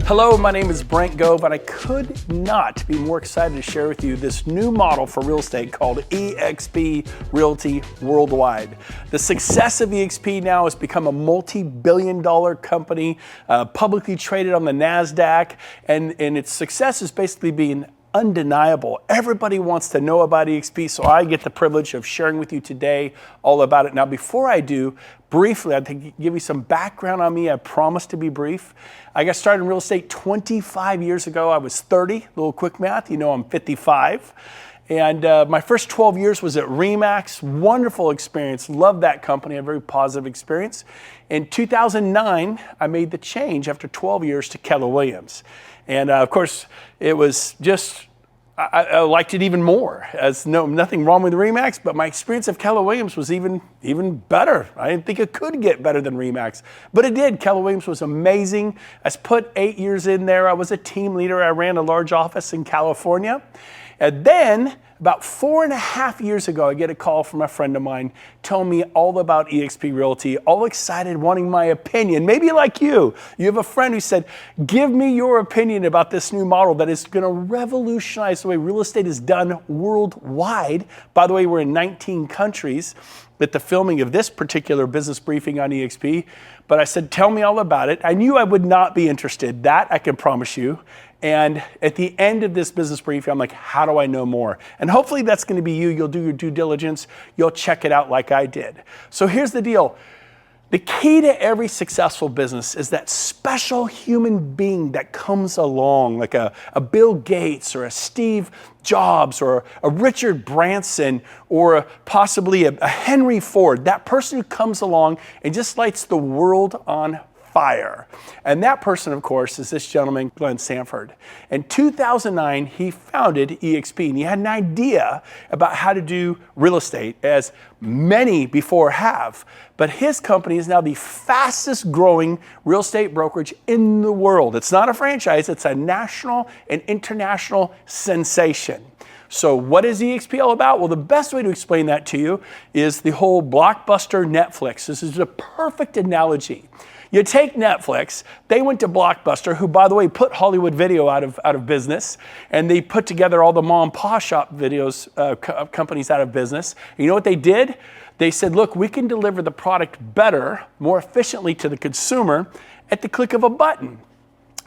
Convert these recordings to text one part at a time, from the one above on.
Hello, my name is Brent Gove, and I could not be more excited to share with you this new model for real estate called eXp Realty Worldwide. The success of eXp now has become a multi-billion-dollar company, publicly traded on the NASDAQ, and its success is basically being undeniable. Everybody wants to know about eXp, so I get the privilege of sharing with you today all about it. Now, before I do, briefly, I'd give you some background on me. I promise to be brief. I got started in real estate 25 years ago. I was 30, a little quick math, you know I'm 55. And my first 12 years was at RE/MAX. Wonderful experience, loved that company, a very positive experience. In 2009, I made the change after 12 years to Keller Williams. And of course, it was just, I liked it even more. Nothing wrong with RE/MAX, but my experience of Keller Williams was even better. I didn't think it could get better than RE/MAX, but it did. Keller Williams was amazing. I put 8 years in there. I was a team leader. I ran a large office in California. And then, about 4.5 years ago, I get a call from a friend of mine telling me all about eXp Realty, all excited, wanting my opinion. Maybe like you have a friend who said, give me your opinion about this new model that is going to revolutionize the way real estate is done worldwide. By the way, we're in 19 countries at the filming of this particular business briefing on eXp. But I said, tell me all about it. I knew I would not be interested. That I can promise you. And at the end of this business briefing, I'm like, how do I know more? And hopefully that's going to be you. You'll do your due diligence. You'll check it out like I did. So here's the deal. The key to every successful business is that special human being that comes along, like a Bill Gates or a Steve Jobs or a Richard Branson or possibly a Henry Ford. That person who comes along and just lights the world on fire. And that person, of course, is this gentleman, Glenn Sanford. In 2009, he founded eXp, and he had an idea about how to do real estate, as many before have. But his company is now the fastest growing real estate brokerage in the world. It's not a franchise, it's a national and international sensation. So what is eXp all about? Well, the best way to explain that to you is the whole blockbuster Netflix. This is a perfect analogy. You take Netflix, they went to Blockbuster, who, by the way, put Hollywood Video out of business, and they put together all the mom and pop shop videos companies out of business. And you know what they did? They said, look, we can deliver the product better, more efficiently to the consumer at the click of a button.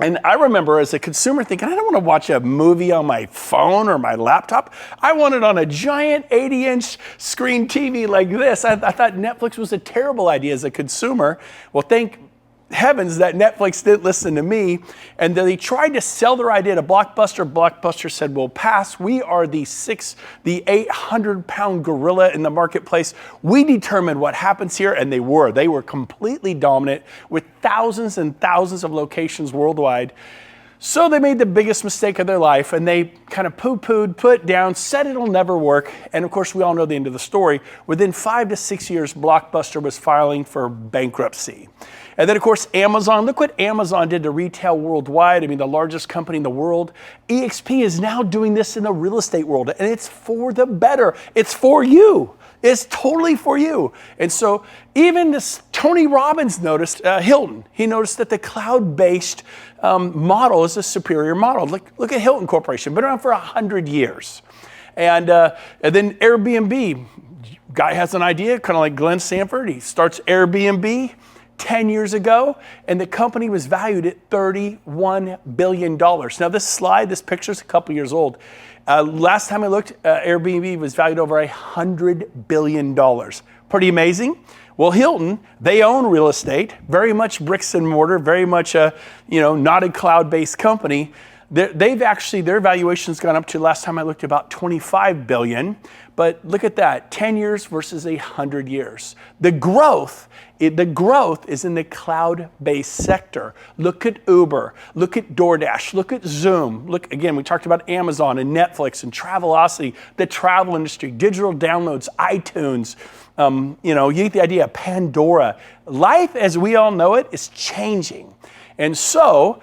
And I remember as a consumer thinking, I don't want to watch a movie on my phone or my laptop. I want it on a giant 80-inch screen TV like this. I thought Netflix was a terrible idea as a consumer. Well, thank heavens that Netflix didn't listen to me, and they tried to sell their idea to Blockbuster. Blockbuster said, we'll pass. We are the 800-pound gorilla in the marketplace. We determine what happens here, and they were completely dominant with thousands and thousands of locations worldwide. So they made the biggest mistake of their life, and they kind of poo-pooed, put down, said it'll never work. And of course, we all know the end of the story. Within 5 to 6 years, Blockbuster was filing for bankruptcy. And then, of course, Amazon. Look what Amazon did to retail worldwide. I mean, the largest company in the world. eXp is now doing this in the real estate world, and it's for the better. It's for you. It's totally for you. And so even this Tony Robbins noticed, Hilton, he noticed that the cloud-based model is a superior model. Look at Hilton Corporation, been around for 100 years. And then Airbnb, guy has an idea, kind of like Glenn Sanford. He starts Airbnb 10 years ago, and the company was valued at $31 billion. Now this picture is a couple years old. Last time I looked, Airbnb was valued over $100 billion. Pretty amazing. Well, Hilton, they own real estate, very much bricks and mortar, very much not a cloud-based company. Their valuation's gone up to, last time I looked, about $25 billion. But look at that, 10 years versus 100 years. The growth is in the cloud-based sector. Look at Uber, look at DoorDash, look at Zoom. Look, again, we talked about Amazon and Netflix and Travelocity, the travel industry, digital downloads, iTunes, you get the idea, Pandora. Life as we all know it is changing. And so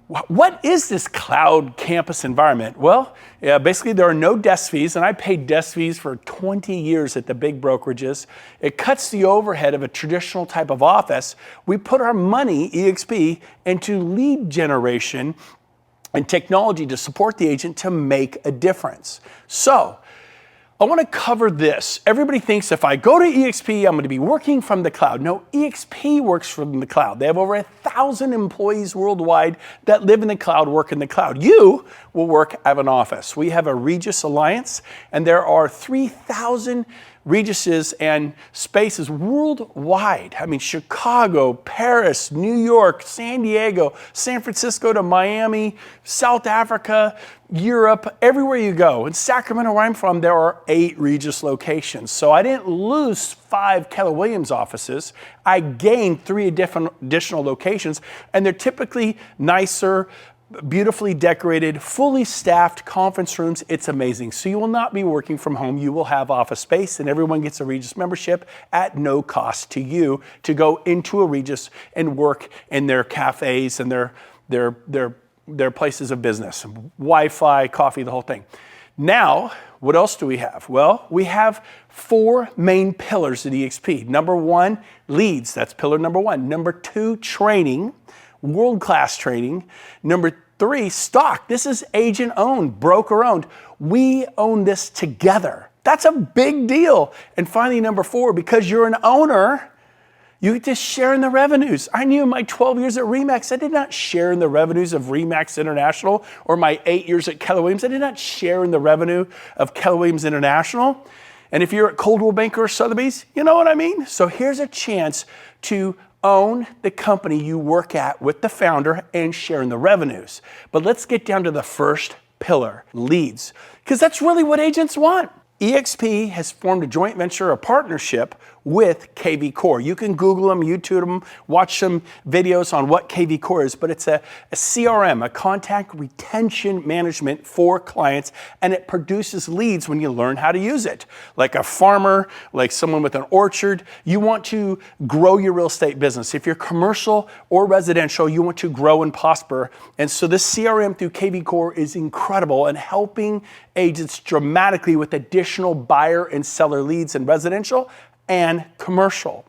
What is this cloud campus environment? Well, basically there are no desk fees, and I paid desk fees for 20 years at the big brokerages. It cuts the overhead of a traditional type of office. We put our money, EXP, into lead generation and technology to support the agent to make a difference. So, I want to cover this. Everybody thinks if I go to EXP, I'm going to be working from the cloud. No, EXP works from the cloud. They have over 1,000 employees worldwide that live in the cloud, work in the cloud. You will work at an office. We have a Regis Alliance, and there are 3,000 Regises and spaces worldwide. I mean, Chicago, Paris, New York, San Diego, San Francisco to Miami, South Africa, Europe, everywhere you go. In Sacramento, where I'm from, there are 8 Regis locations. So I didn't lose 5 Keller Williams offices. I gained 3 additional locations, and they're typically nicer, beautifully decorated, fully staffed conference rooms. It's amazing. So you will not be working from home. You will have office space, and everyone gets a Regis membership at no cost to you to go into a Regis and work in their cafes and their places of business. Wi-Fi, coffee, the whole thing. Now, what else do we have? Well, we have 4 main pillars at EXP. Number 1, leads. That's pillar number 1. Number 2, training. World-class training. Number 3, stock. This is agent-owned, broker-owned. We own this together. That's a big deal. And finally, number 4, because you're an owner, you get to share in the revenues. I knew in my 12 years at RE/MAX, I did not share in the revenues of RE/MAX International, or my 8 years at Keller Williams, I did not share in the revenue of Keller Williams International. And if you're at Coldwell Banker or Sotheby's, you know what I mean? So here's a chance to own the company you work at with the founder and share in the revenues. But let's get down to the first pillar, leads, because that's really what agents want. EXP has formed a joint venture, a partnership with KV Core. You can Google them, YouTube them, watch some videos on what KV Core is, but it's a CRM, a contact retention management for clients, and it produces leads when you learn how to use it. Like a farmer, like someone with an orchard, you want to grow your real estate business. If you're commercial or residential, you want to grow and prosper. And so this CRM through KV Core is incredible and helping agents dramatically with additional buyer and seller leads in residential and commercial.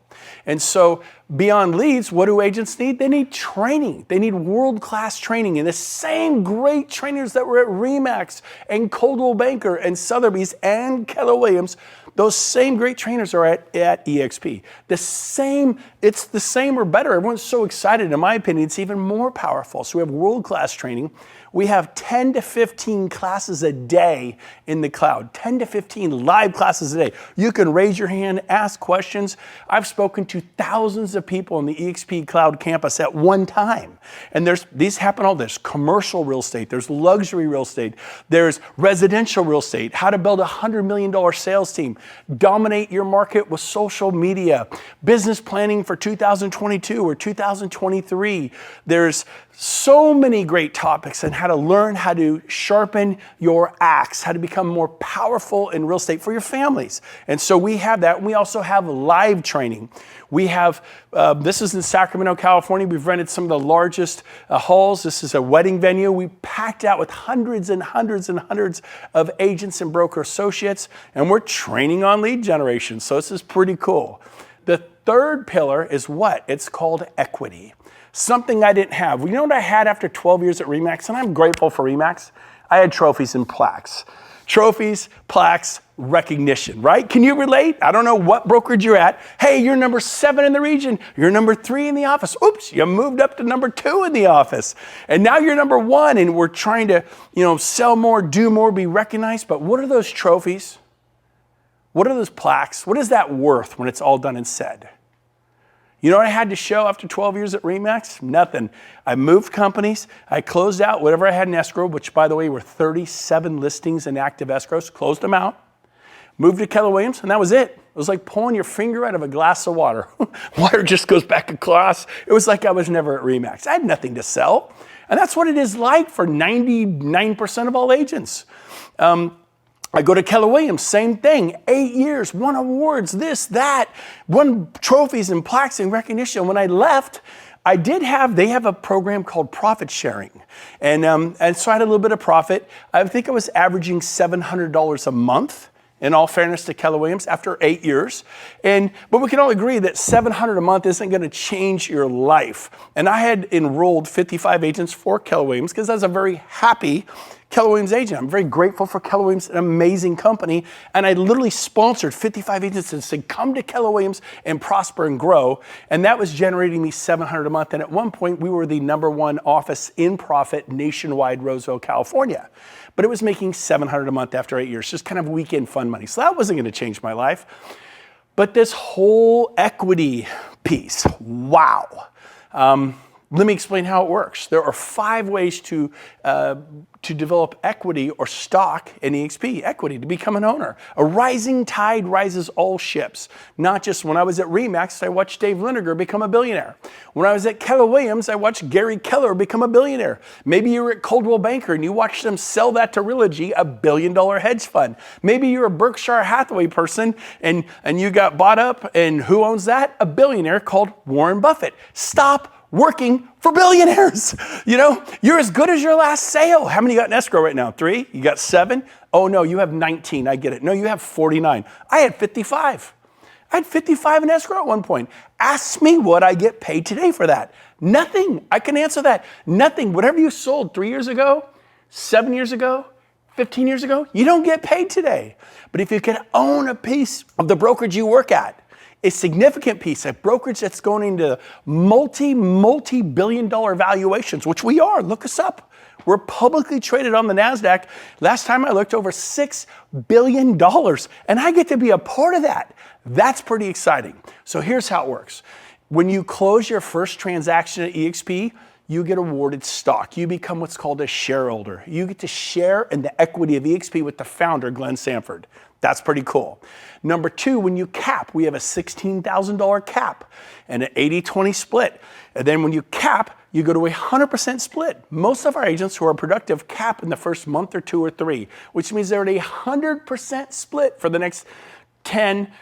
And so beyond leads, what do agents need? They need training. They need world-class training. And the same great trainers that were at RE/MAX and Coldwell Banker and Sotheby's and Keller Williams, those same great trainers are at EXP. It's the same or better. Everyone's so excited. In my opinion, it's even more powerful. So we have world-class training. We have 10 to 15 classes a day in the cloud, 10 to 15 live classes a day. You can raise your hand, ask questions. I've spoken to thousands of people in the EXP Cloud campus at one time. And these happen all this, commercial real estate, there's luxury real estate, there's residential real estate, how to build a $100 million sales team, dominate your market with social media, business planning for 2022 or 2023. There's so many great topics on how to learn how to sharpen your axe, how to become more powerful in real estate for your families. And so we have that. We also have live training. We have, this is in Sacramento, California. We've rented some of the largest halls. This is a wedding venue. We packed out with hundreds and hundreds and hundreds of agents and broker associates, and we're training on lead generation. So this is pretty cool. The third pillar is what? It's called equity. Something I didn't have. You know what I had after 12 years at RE/MAX? And I'm grateful for RE/MAX. I had trophies and plaques. Trophies, plaques, recognition, right? Can you relate? I don't know what brokerage you're at. Hey, you're number 7 in the region. You're number 3 in the office. Oops, you moved up to number 2 in the office. And now you're number 1, and we're trying to, sell more, do more, be recognized. But what are those trophies? What are those plaques? What is that worth when it's all done and said? You know what I had to show after 12 years at RE/MAX? Nothing. I moved companies. I closed out whatever I had in escrow, which, by the way, were 37 listings in active escrows. Closed them out. Moved to Keller Williams, and that was it. It was like pulling your finger out of a glass of water. Water just goes back across. It was like I was never at RE/MAX. I had nothing to sell. And that's what it is like for 99% of all agents. I go to Keller Williams, same thing, 8 years, won awards, this, that, won trophies and plaques and recognition. When I left, They have a program called profit sharing. And so I had a little bit of profit. I think I was averaging $700 a month, in all fairness to Keller Williams, after 8 years. But we can all agree that $700 a month isn't going to change your life. And I had enrolled 55 agents for Keller Williams because I was a very happy Keller Williams agent. I'm very grateful for Keller Williams, an amazing company. And I literally sponsored 55 agents and said, come to Keller Williams and prosper and grow. And that was generating me $700 a month. And at one point, we were the #1 office in profit nationwide, Roseville, California. But it was making $700 a month after 8 years, just kind of weekend fun money. So that wasn't going to change my life. But this whole equity piece, wow. Let me explain how it works. There are 5 ways to develop equity or stock in EXP, equity, to become an owner. A rising tide rises all ships. Not just when I was at RE/MAX, I watched Dave Liniger become a billionaire. When I was at Keller Williams, I watched Gary Keller become a billionaire. Maybe you were at Coldwell Banker and you watched them sell that to Realogy, $1 billion hedge fund. Maybe you're a Berkshire Hathaway person and you got bought up, and who owns that? A billionaire called Warren Buffett. Stop working for billionaires. You know, you're as good as your last sale. How many you got in escrow right now? 3? You got 7? Oh no, you have 19. I get it. No, you have 49. I had 55. I had 55 in escrow at one point. Ask me what I get paid today for that. Nothing. I can answer that. Nothing. Whatever you sold 3 years ago, 7 years ago, 15 years ago, you don't get paid today. But if you can own a piece of the brokerage you work at, a significant piece, a brokerage that's going into multi-billion-dollar valuations, which we are. Look us up. We're publicly traded on the NASDAQ. Last time I looked, over $6 billion, and I get to be a part of that. That's pretty exciting. So here's how it works. When you close your first transaction at EXP, you get awarded stock. You become what's called a shareholder. You get to share in the equity of EXP with the founder, Glenn Sanford. That's pretty cool. Number 2, when you cap, we have a $16,000 cap and an 80-20 split. And then when you cap, you go to a 100% split. Most of our agents who are productive cap in the first month or 2 or 3, which means they're at a 100% split for the next 10,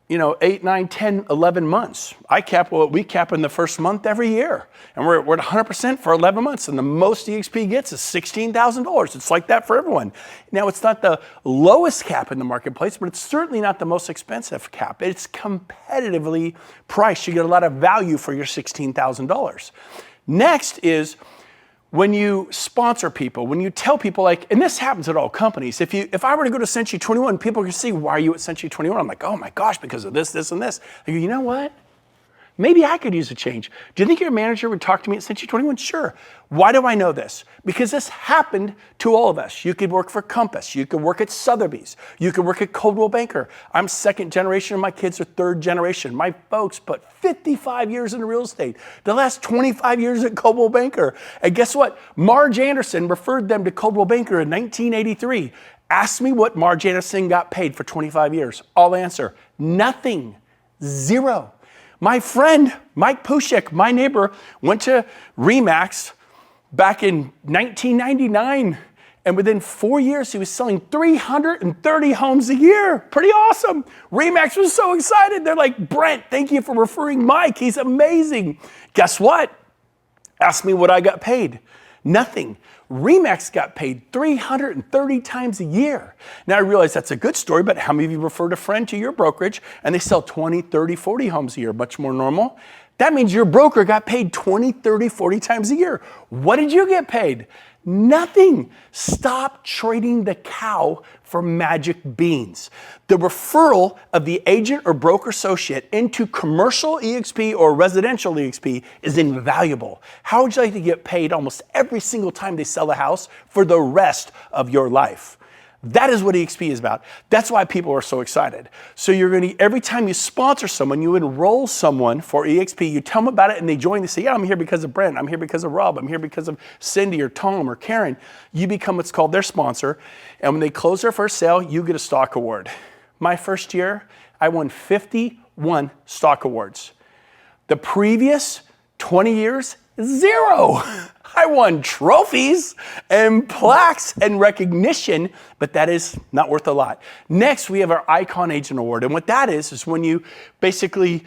8, 9, 10, 11 months. We cap in the first month every year. And we're at 100% for 11 months. And the most EXP gets is $16,000. It's like that for everyone. Now, it's not the lowest cap in the marketplace, but it's certainly not the most expensive cap. It's competitively priced. You get a lot of value for your $16,000. Next is when you sponsor people, when you tell people, and this happens at all companies, if I were to go to Century 21, people can see, why are you at Century 21? I'm like, oh my gosh, because of this, this, and this. I go, you know what? Maybe I could use a change. Do you think your manager would talk to me at Century 21? Sure. Why do I know this? Because this happened to all of us. You could work for Compass. You could work at Sotheby's. You could work at Coldwell Banker. I'm 2nd generation and my kids are 3rd generation. My folks put 55 years into real estate. The last 25 years at Coldwell Banker. And guess what? Marge Anderson referred them to Coldwell Banker in 1983. Ask me what Marge Anderson got paid for 25 years. I'll answer. Nothing. 0. My friend, Mike Pushek, my neighbor, went to RE/MAX back in 1999. And within 4 years, he was selling 330 homes a year. Pretty awesome. RE/MAX was so excited. They're like, Brent, thank you for referring Mike. He's amazing. Guess what? Ask me what I got paid. Nothing. RE/MAX got paid 330 times a year. Now I realize that's a good story, but how many of you referred a friend to your brokerage and they sell 20, 30, 40 homes a year, much more normal? That means your broker got paid 20, 30, 40 times a year. What did you get paid? Nothing. Stop trading the cow for magic beans. The referral of the agent or broker associate into commercial EXP or residential EXP is invaluable. How would you like to get paid almost every single time they sell a house for the rest of your life? That is what EXP is about. That's why people are so excited. So every time you sponsor someone, you enroll someone for EXP, you tell them about it and they join, they say, yeah, I'm here because of Brent, I'm here because of Rob, I'm here because of Cindy or Tom or Karen. You become what's called their sponsor. And when they close their first sale, you get a stock award. My first year, I won 51 stock awards. The previous 20 years, 0. I won trophies and plaques and recognition but that is not worth a lot. Next, we have our Icon Agent Award. And what that is when you basically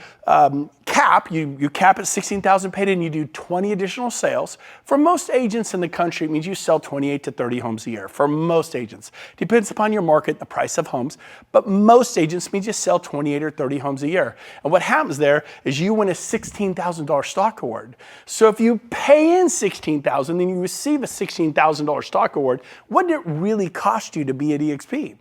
cap, you cap at $16,000 paid and you do 20 additional sales. For most agents in the country, it means you sell 28 to 30 homes a year. For most agents. Depends upon your market, the price of homes, but most agents means you sell 28 or 30 homes a year. And what happens there is you win a $16,000 stock award. So if you pay in $16,000, then you receive a $16,000 stock award. What did it really cost you to be at EXP?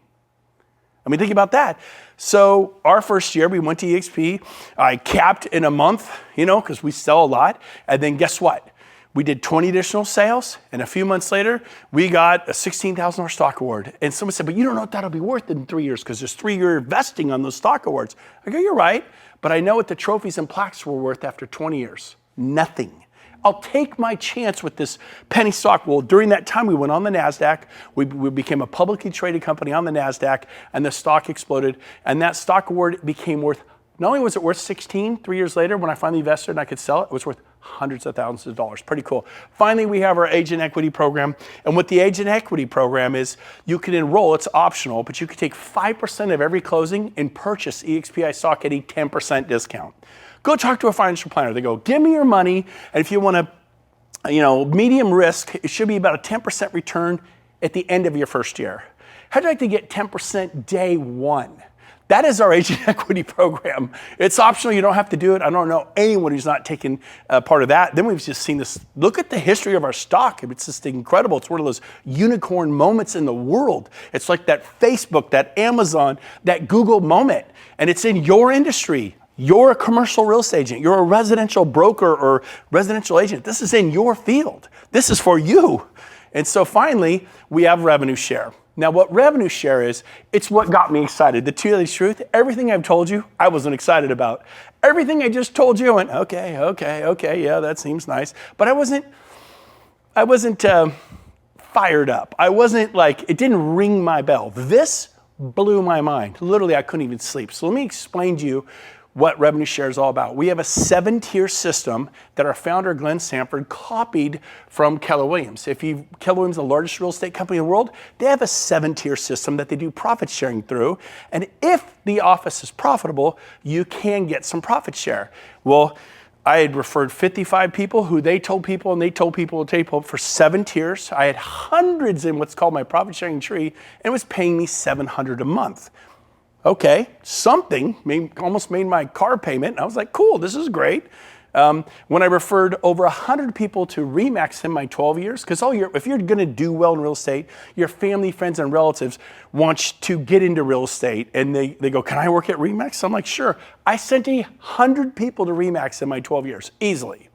I mean, think about that. So our first year, we went to EXP. I capped in a month, because we sell a lot. And then guess what? We did 20 additional sales, and a few months later, we got a $16,000 stock award. And someone said, but you don't know what that'll be worth in 3 years because there's 3-year vesting on those stock awards. I go, you're right, but I know what the trophies and plaques were worth after 20 years. Nothing. I'll take my chance with this penny stock. Well, during that time, we went on the NASDAQ. We became a publicly traded company on the NASDAQ, and the stock exploded. And that stock award became worth, not only was it worth 16 3 years later when I finally invested and I could sell it, it was worth hundreds of thousands of dollars. Pretty cool. Finally, we have our agent equity program. And what the agent equity program is, you can enroll, it's optional, but you can take 5% of every closing and purchase EXPI stock at a 10% discount. Go talk to a financial planner. They go, give me your money, and if you want to, medium risk, it should be about a 10% return at the end of your first year. How'd you like to get 10% day one? That is our agent equity program. It's optional. You don't have to do it. I don't know anyone who's not taken part of that. Then we've just seen this. Look at the history of our stock. It's just incredible. It's one of those unicorn moments in the world. It's like that Facebook, that Amazon, that Google moment. And it's in your industry. You're a commercial real estate agent. You're a residential broker or residential agent. This is in your field. This is for you. And so finally, we have revenue share. Now, what revenue share is, it's what got me excited. The truth, everything I've told you, I wasn't excited about. Everything I just told you, I went, okay, yeah, that seems nice. But I wasn't fired up. I wasn't it didn't ring my bell. This blew my mind. Literally, I couldn't even sleep. So let me explain to you what revenue share is all about. We have a 7-tier system that our founder, Glenn Sanford, copied from Keller Williams. Keller Williams, the largest real estate company in the world, they have a 7-tier system that they do profit sharing through. And if the office is profitable, you can get some profit share. Well, I had referred 55 people who they told people, and they told people for 7 tiers. I had hundreds in what's called my profit sharing tree, and it was paying me $700 a month. Okay, something almost made my car payment. And I was like, cool, this is great. When I referred over 100 people to RE/MAX in my 12 years, because if you're going to do well in real estate, your family, friends, and relatives want you to get into real estate. And they go, can I work at RE/MAX? I'm like, sure. I sent 100 people to RE/MAX in my 12 years, easily.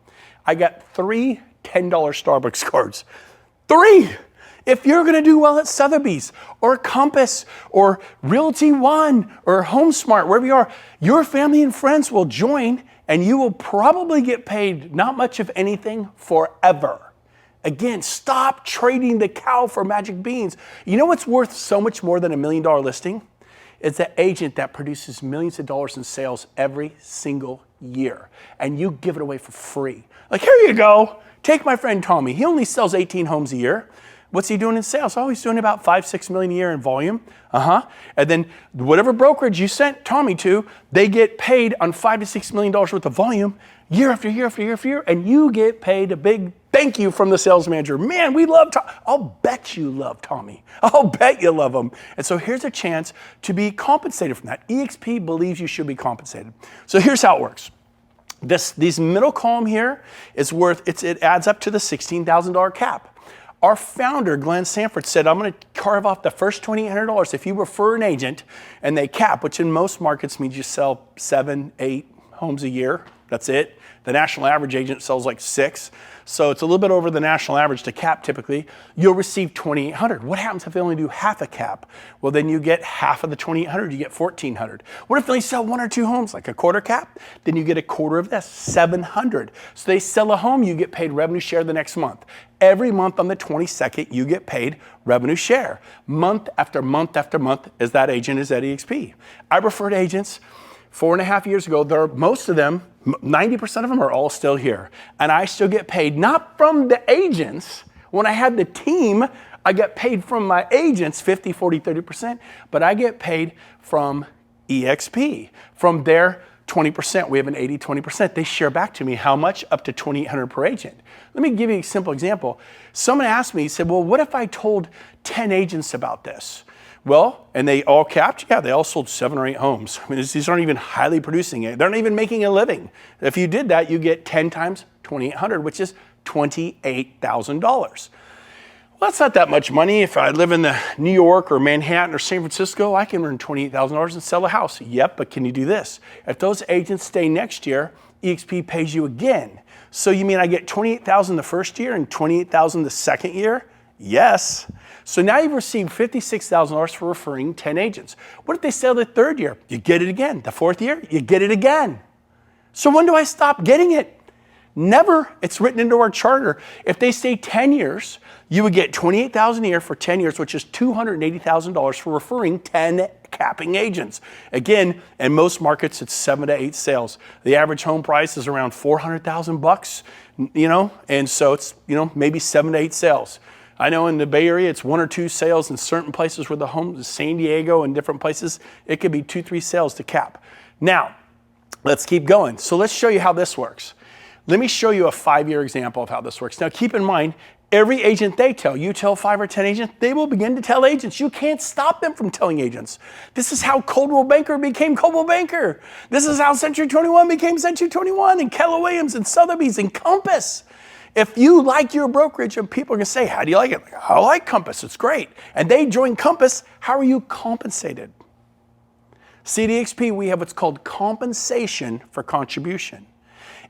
I got 3 $10 Starbucks cards. 3! If you're going to do well at Sotheby's or Compass or Realty One or HomeSmart, wherever you are, your family and friends will join and you will probably get paid not much of anything forever. Again, stop trading the cow for magic beans. You know what's worth so much more than $1 million listing? It's the agent that produces millions of dollars in sales every single year. And you give it away for free. Here you go. Take my friend Tommy. He only sells 18 homes a year. What's he doing in sales? Oh, he's doing about $5-6 million a year in volume. And then whatever brokerage you sent Tommy to, they get paid on $5 to $6 million worth of volume year after year after year after year, and you get paid a big thank you from the sales manager. Man, we love Tommy. I'll bet you love Tommy. I'll bet you love him. And so here's a chance to be compensated from that. EXP believes you should be compensated. So here's how it works. These middle column here is it adds up to the $16,000 cap. Our founder, Glenn Sanford, said, I'm going to carve off the first $2,800 if you refer an agent and they cap, which in most markets means you sell 7, 8 homes a year. That's it. The national average agent sells 6. So it's a little bit over the national average to cap typically. You'll receive $2,800. What happens if they only do half a cap? Well, then you get half of the $2,800, you get $1,400. What if they sell 1 or 2 homes, like a quarter cap? Then you get a quarter of this, $700. So they sell a home, you get paid revenue share the next month. Every month on the 22nd, you get paid revenue share. Month after month after month as that agent is at EXP. I referred agents 4.5 years ago. Most of them, 90% of them are all still here. And I still get paid, not from the agents. When I had the team, I get paid from my agents 50, 40, 30%, but I get paid from EXP, from their 20%. We have an 80, 20%. They share back to me how much? Up to $2,800 per agent. Let me give you a simple example. Someone asked me, he said, well, what if I told 10 agents about this? Well, and they all capped? Yeah, they all sold 7 or 8 homes. I mean, these aren't even highly producing it. They're not even making a living. If you did that, you get 10 times 2,800, which is $28,000. Well, that's not that much money. If I live in the New York or Manhattan or San Francisco, I can earn $28,000 and sell a house. Yep, but can you do this? If those agents stay next year, EXP pays you again. So you mean I get $28,000 the first year and $28,000 the second year? Yes. So now you've received $56,000 for referring 10 agents. What if they sell the third year? You get it again. The fourth year, you get it again. So when do I stop getting it? Never. It's written into our charter. If they stay 10 years, you would get $28,000 a year for 10 years, which is $280,000 for referring 10 capping agents. Again, in most markets, it's 7 to 8 sales. The average home price is around $400,000, and so it's, maybe 7 to 8 sales. I know in the Bay Area, it's 1 or 2 sales. In certain places where the homes, San Diego and different places, it could be 2, 3 sales to cap. Now, let's keep going. So let's show you how this works. Let me show you a 5-year example of how this works. Now, keep in mind, every agent you tell 5 or 10 agents, they will begin to tell agents. You can't stop them from telling agents. This is how Coldwell Banker became Coldwell Banker. This is how Century 21 became Century 21, and Keller Williams and Sotheby's and Compass. If you like your brokerage and people are going to say, how do you like it? I like Compass, it's great. And they join Compass, how are you compensated? CDXP, we have what's called compensation for contribution.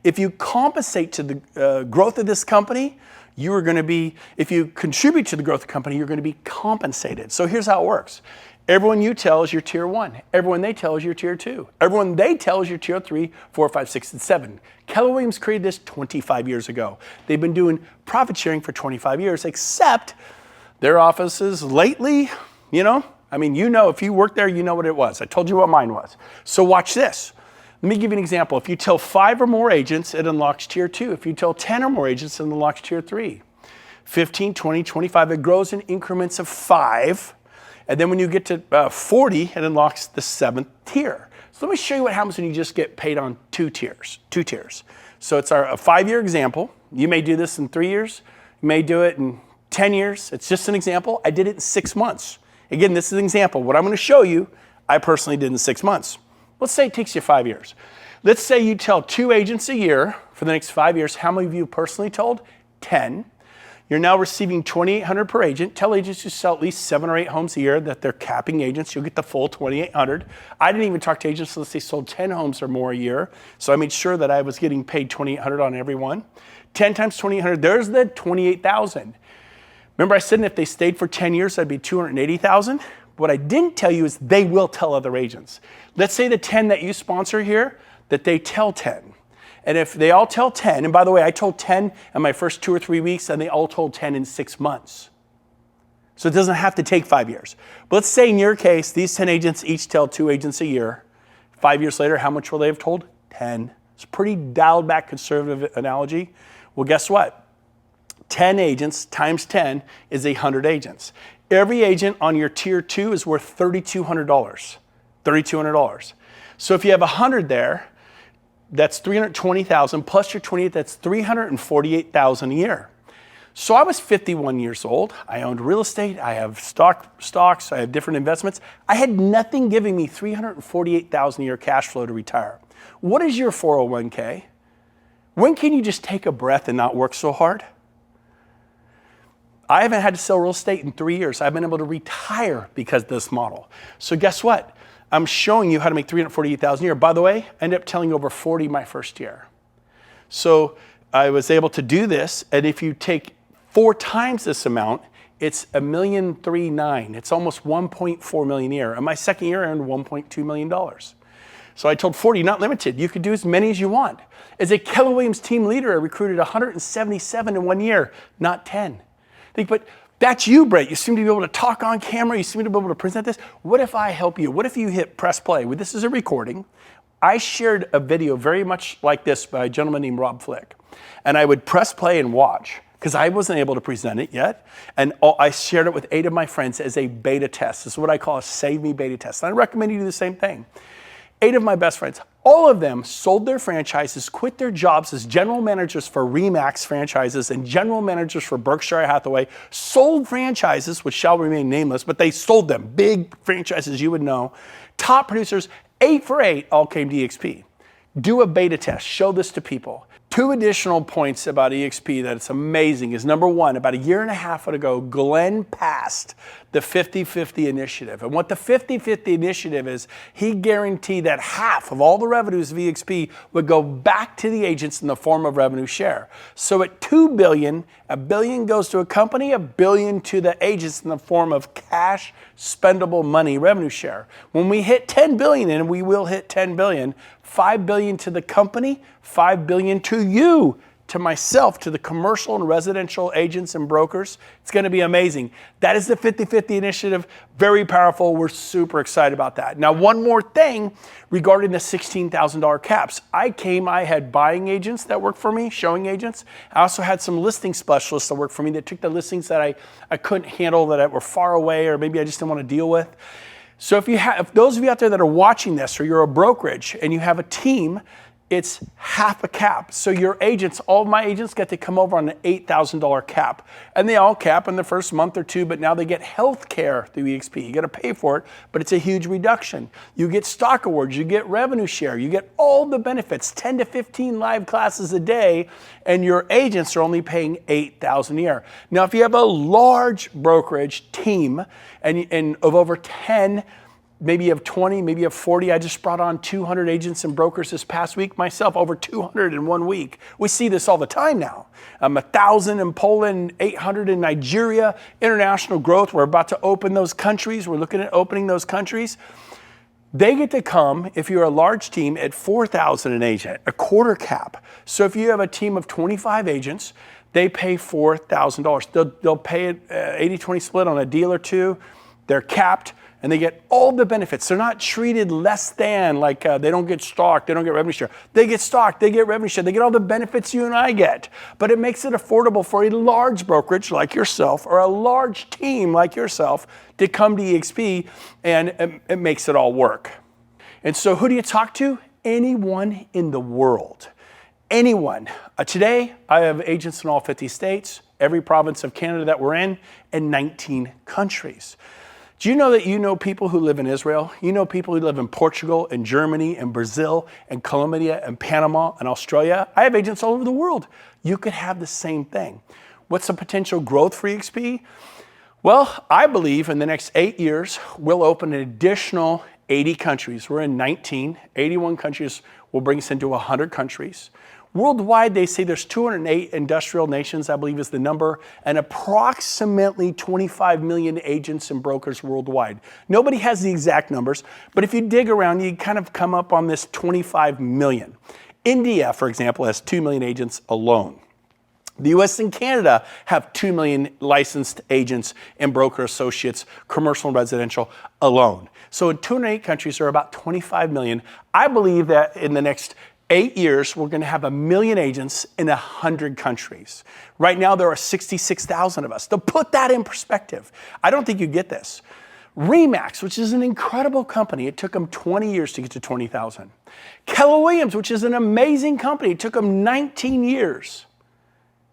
If you compensate to the growth of this company, you are going to be, if you contribute to the growth of the company, you're going to be compensated. So here's how it works. Everyone you tell is your tier 1. Everyone they tell is your tier 2. Everyone they tell is your tier 3, 4, 5, 6, and 7. Keller Williams created this 25 years ago. They've been doing profit sharing for 25 years, except their offices lately, if you work there, you know what it was. I told you what mine was. So watch this. Let me give you an example. If you tell 5 or more agents, it unlocks tier 2. If you tell 10 or more agents, it unlocks tier 3. 15, 20, 25, it grows in increments of 5. And then when you get to 40, it unlocks the 7th tier. So let me show you what happens when you just get paid on 2 tiers. So it's a 5-year example. You may do this in 3 years. You may do it in 10 years. It's just an example. I did it in 6 months. Again, this is an example. What I'm going to show you, I personally did in 6 months. Let's say it takes you 5 years. Let's say you tell 2 agents a year for the next 5 years. How many of you personally told? 10. You're now receiving $2,800 per agent. Tell agents who sell at least 7 or 8 homes a year that they're capping agents. You'll get the full $2,800. I didn't even talk to agents unless they sold 10 homes or more a year. So I made sure that I was getting paid $2,800 on every one. 10 times $2,800, there's the $28,000. Remember I said if they stayed for 10 years, that'd be $280,000. What I didn't tell you is they will tell other agents. Let's say the 10 that you sponsor here, that they tell 10. And if they all tell 10, and by the way, I told 10 in my first 2 or 3 weeks, and they all told 10 in 6 months. So it doesn't have to take 5 years. But let's say in your case, these 10 agents each tell 2 agents a year. 5 years later, how much will they have told? 10. It's a pretty dialed back conservative analogy. Well, guess what? 10 agents times 10 is 100 agents. Every agent on your tier 2 is worth $3,200. $3,200. So if you have 100 there, that's $320,000 plus your 28, that's $348,000 a year. So I was 51 years old. I owned real estate. I have stocks. I have different investments. I had nothing giving me $348,000 a year cash flow to retire. What is your 401k? When can you just take a breath and not work so hard? I haven't had to sell real estate in 3 years. I've been able to retire because of this model. So guess what? I'm showing you how to make $348,000 a year. By the way, I ended up telling over 40 my first year. So I was able to do this, and if you take 4 times this amount, it's $1.39 million. It's almost $1.4 million a year. And my second year, I earned $1.2 million. So I told 40, not limited. You could do as many as you want. As a Keller Williams team leader, I recruited 177 in 1 year, not 10. But that's you, Brent. You seem to be able to talk on camera. You seem to be able to present this. What if I help you? What if you hit press play? Well, this is a recording. I shared a video very much like this by a gentleman named Rob Flick. And I would press play and watch. because I wasn't able to present it yet. And I shared it with 8 of my friends as a beta test. This is what I call a Save Me beta test. And I recommend you do the same thing. 8 of my best friends, all of them sold their franchises, quit their jobs as general managers for Remax franchises and general managers for Berkshire Hathaway, sold franchises, which shall remain nameless, but they sold them, big franchises you would know. Top producers, 8 for 8, all came to EXP. Do a beta test, show this to people. 2 additional points about EXP that it's amazing is, number 1, about a year and a half ago, Glenn passed the 50-50 initiative. And what the 50-50 initiative is, he guaranteed that half of all the revenues of EXP would go back to the agents in the form of revenue share. So at $2 billion, $1 billion goes to a company, $1 billion to the agents in the form of cash, spendable money, revenue share. When we hit 10 billion, and we will hit 10 billion, 5 billion to the company, 5 billion to you, to myself, to the commercial and residential agents and brokers. It's going to be amazing. That is the 50-50 initiative. Very powerful. We're super excited about that. Now, one more thing regarding the $16,000 caps. I had buying agents that worked for me, showing agents. I also had some listing specialists that worked for me that took the listings that I couldn't handle, that were far away, or maybe I just didn't want to deal with. So if those of you out there that are watching this, or you're a brokerage and you have a team, it's half a cap. So your agents, all of my agents get to come over on an $8,000 cap. And they all cap in the first month or 2, but now they get health care through EXP. You got to pay for it, but it's a huge reduction. You get stock awards, you get revenue share, you get all the benefits, 10 to 15 live classes a day, and your agents are only paying $8,000 a year. Now, if you have a large brokerage team and of over 10, maybe you have 20, maybe you have 40. I just brought on 200 agents and brokers this past week myself, over 200 in 1 week. We see this all the time now. 1,000 in Poland, 800 in Nigeria, international growth. We're about to open those countries. We're looking at opening those countries. They get to come, if you're a large team, at $4,000 an agent, a quarter cap. So if you have a team of 25 agents, they pay $4,000. They'll pay it 80-20 split on a deal or 2. They're capped. And they get all the benefits. They're not treated less than, like they don't get stock, they don't get revenue share. They get stock, they get revenue share, they get all the benefits you and I get. But it makes it affordable for a large brokerage like yourself, or a large team like yourself, to come to EXP, and it makes it all work. And so who do you talk to? Anyone in the world. Anyone. Today, I have agents in all 50 states, every province of Canada that we're in, and 19 countries. Do you know that you know people who live in Israel? You know people who live in Portugal and Germany and Brazil and Colombia and Panama and Australia? I have agents all over the world. You could have the same thing. What's the potential growth for EXP? Well, I believe in the next 8 years, we'll open an additional 80 countries. We're in 19, 81 countries will bring us into 100 countries. Worldwide, they say there's 208 industrial nations, I believe is the number, and approximately 25 million agents and brokers worldwide. Nobody has the exact numbers, but if you dig around, you kind of come up on this 25 million. India, for example, has 2 million agents alone. The US and Canada have 2 million licensed agents and broker associates, commercial and residential alone. So in 208 countries, there are about 25 million. I believe that in the next 8 years, we're going to have 1 million agents in 100 countries. Right now, there are 66,000 of us. To put that in perspective, I don't think you get this. Remax, which is an incredible company, it took them 20 years to get to 20,000. Keller Williams, which is an amazing company, it took them 19 years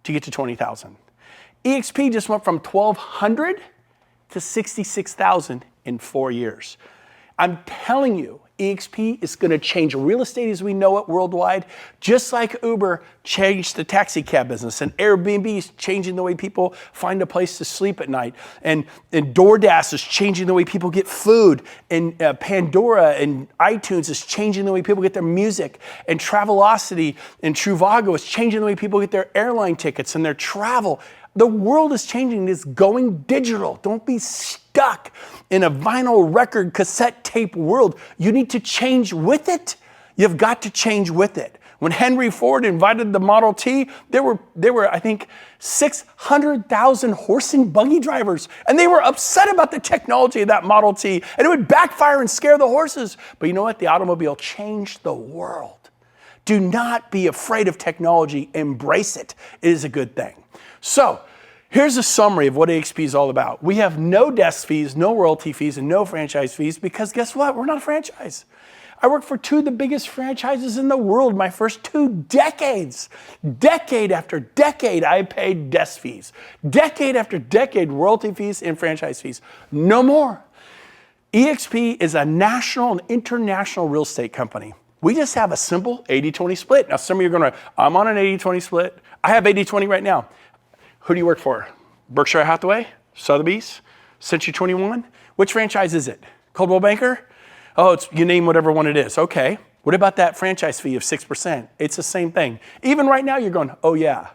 to get to 20,000. EXP just went from 1,200 to 66,000 in 4 years. I'm telling you, EXP is going to change real estate as we know it worldwide, just like Uber changed the taxi cab business, and Airbnb is changing the way people find a place to sleep at night, and DoorDash is changing the way people get food, and Pandora and iTunes is changing the way people get their music, and Travelocity and Trivago is changing the way people get their airline tickets and their travel. The world is changing. It's going digital. Don't be stuck in a vinyl record cassette tape world. You need to change with it. You've got to change with it. When Henry Ford invited the Model T, there were I think 600,000 horse and buggy drivers, and they were upset about the technology of that Model T, and it would backfire and scare the horses. But you know what? The automobile changed the world. Do not be afraid of technology. Embrace it. It is a good thing. So here's a summary of what eXp is all about. We have no desk fees, no royalty fees, and no franchise fees because guess what? We're not a franchise. I worked for 2 of the biggest franchises in the world my first 2 decades. Decade after decade, I paid desk fees. Decade after decade, royalty fees and franchise fees. No more. eXp is a national and international real estate company. We just have a simple 80-20 split. Now, some of you are going to, I'm on an 80-20 split. I have 80-20 right now. Who do you work for? Berkshire Hathaway? Sotheby's? Century 21? Which franchise is it? Coldwell Banker? Oh, you name whatever one it is. Okay. What about that franchise fee of 6%? It's the same thing. Even right now, you're going, oh yeah.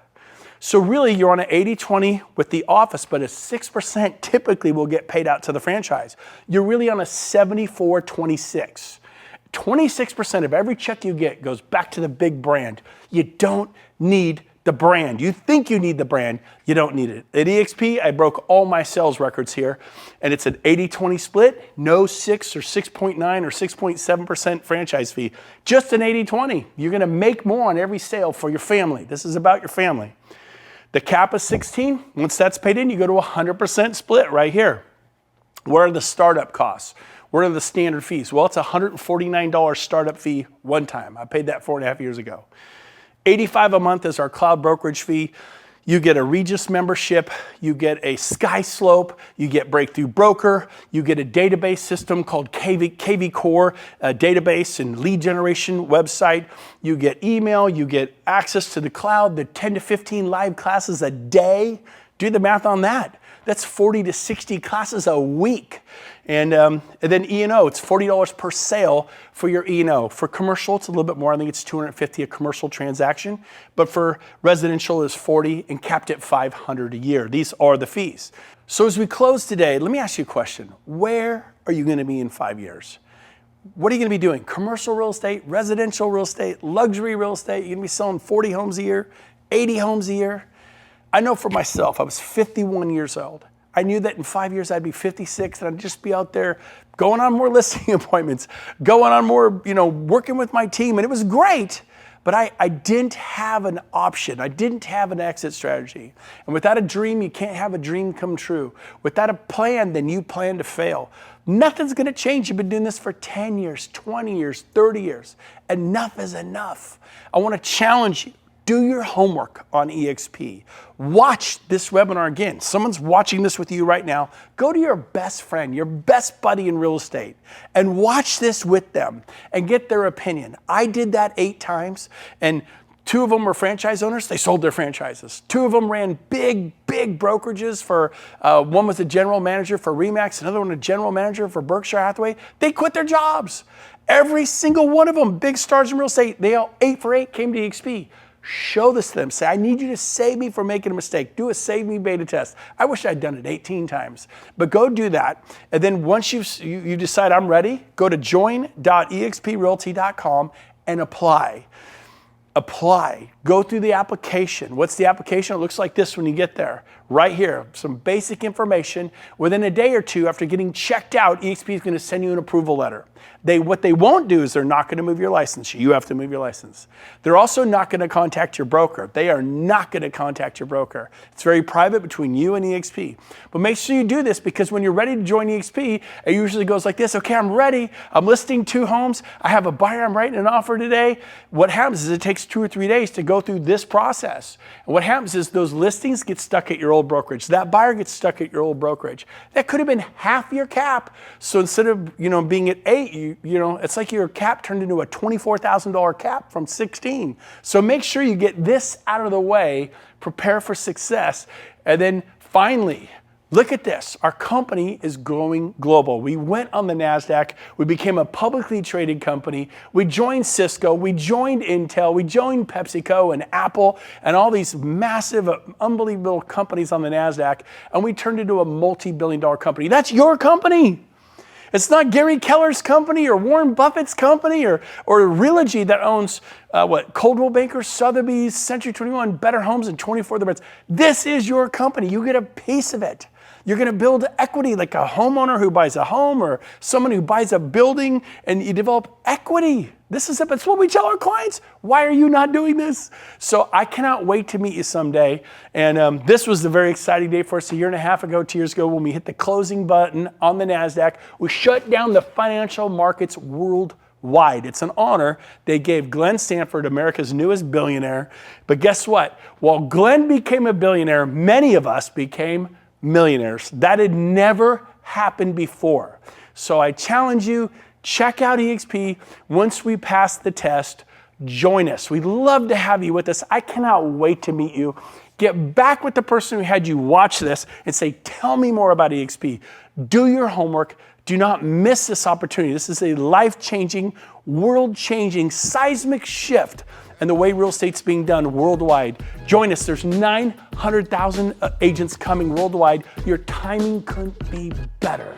So really, you're on an 80-20 with the office, but a 6% typically will get paid out to the franchise. You're really on a 74-26. 26% of every check you get goes back to the big brand. You don't need the brand. You think you need the brand, you don't need it. At eXp, I broke all my sales records here, and it's an 80-20 split, no 6 or 6.9 or 6.7% franchise fee, just an 80-20. You're gonna make more on every sale for your family. This is about your family. The cap is 16. Once that's paid in, you go to 100% split right here. What are the startup costs? What are the standard fees? Well, it's a $149 startup fee one time. I paid that 4.5 years ago. $85 a month is our cloud brokerage fee. You get a Regis membership, you get a SkySlope, you get Breakthrough Broker, you get a database system called KV Core, a database and lead generation website. You get email, you get access to the cloud, the 10 to 15 live classes a day. Do the math on that. That's 40 to 60 classes a week. And then E&O, it's $40 per sale for your E&O. For commercial, it's a little bit more. I think it's $250 a commercial transaction. But for residential, it's $40 and capped at $500 a year. These are the fees. So as we close today, let me ask you a question. Where are you going to be in 5 years? What are you going to be doing? Commercial real estate, residential real estate, luxury real estate? You're going to be selling 40 homes a year, 80 homes a year? I know for myself, I was 51 years old. I knew that in 5 years I'd be 56 and I'd just be out there going on more listing appointments, going on more, working with my team. And it was great, but I didn't have an option. I didn't have an exit strategy. And without a dream, you can't have a dream come true. Without a plan, then you plan to fail. Nothing's gonna change. You've been doing this for 10 years, 20 years, 30 years. Enough is enough. I wanna challenge you. Do your homework on eXp. Watch this webinar again. Someone's watching this with you right now. Go to your best friend, your best buddy in real estate, and watch this with them and get their opinion. I did that 8 times, and 2 of them were franchise owners. They sold their franchises. 2 of them ran big brokerages for, one was a general manager for Remax, another one a general manager for Berkshire Hathaway. They quit their jobs. Every single one of them, big stars in real estate, they all 8 for 8 came to eXp. Show this to them. Say, I need you to save me from making a mistake. Do a save me beta test. I wish I'd done it 18 times. But go do that. And then once you decide I'm ready, go to join.exprealty.com and apply. Apply. Go through the application. What's the application? It looks like this when you get there. Right here. Some basic information. Within a day or 2 after getting checked out, eXp is going to send you an approval letter. What they won't do is they're not going to move your license. You have to move your license. They're also not going to contact your broker. They are not going to contact your broker. It's very private between you and eXp. But make sure you do this because when you're ready to join eXp, it usually goes like this. Okay, I'm ready. I'm listing 2 homes. I have a buyer. I'm writing an offer today. What happens is it takes 2 or 3 days to go through this process. And what happens is those listings get stuck at your old brokerage. That buyer gets stuck at your old brokerage. That could have been half your cap. So instead of being at 8, it's like your cap turned into a $24,000 cap from 16. So make sure you get this out of the way, prepare for success, and then finally, look at this. Our company is growing global. We went on the NASDAQ. We became a publicly traded company. We joined Cisco. We joined Intel. We joined PepsiCo and Apple and all these massive, unbelievable companies on the NASDAQ. And we turned into a multi-billion-dollar company. That's your company. It's not Gary Keller's company or Warren Buffett's company or Realogy that owns Coldwell Banker, Sotheby's, Century 21, Better Homes, and 24 other brands. This is your company. You get a piece of it. You're going to build equity like a homeowner who buys a home or someone who buys a building, and you develop equity. This is it. That's what we tell our clients. Why are you not doing this? So I cannot wait to meet you someday. And this was a very exciting day for us a year and a half ago, 2 years ago, when we hit the closing button on the NASDAQ. We shut down the financial markets worldwide. It's an honor. They gave Glenn Stanford, America's newest billionaire. But guess what? While Glenn became a billionaire, many of us became millionaires. That had never happened before. So I challenge you, check out EXP. Once we pass the test, join us. We'd love to have you with us. I cannot wait to meet you. Get back with the person who had you watch this and say, tell me more about EXP. Do your homework. Do not miss this opportunity. This is a life-changing, world-changing, seismic shift in the way real estate's being done worldwide. Join us. There's 900,000 agents coming worldwide. Your timing couldn't be better.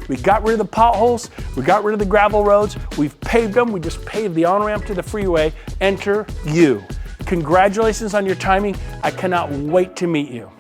We got rid of the potholes. We got rid of the gravel roads. We've paved them. We just paved the on-ramp to the freeway. Enter you. Congratulations on your timing. I cannot wait to meet you.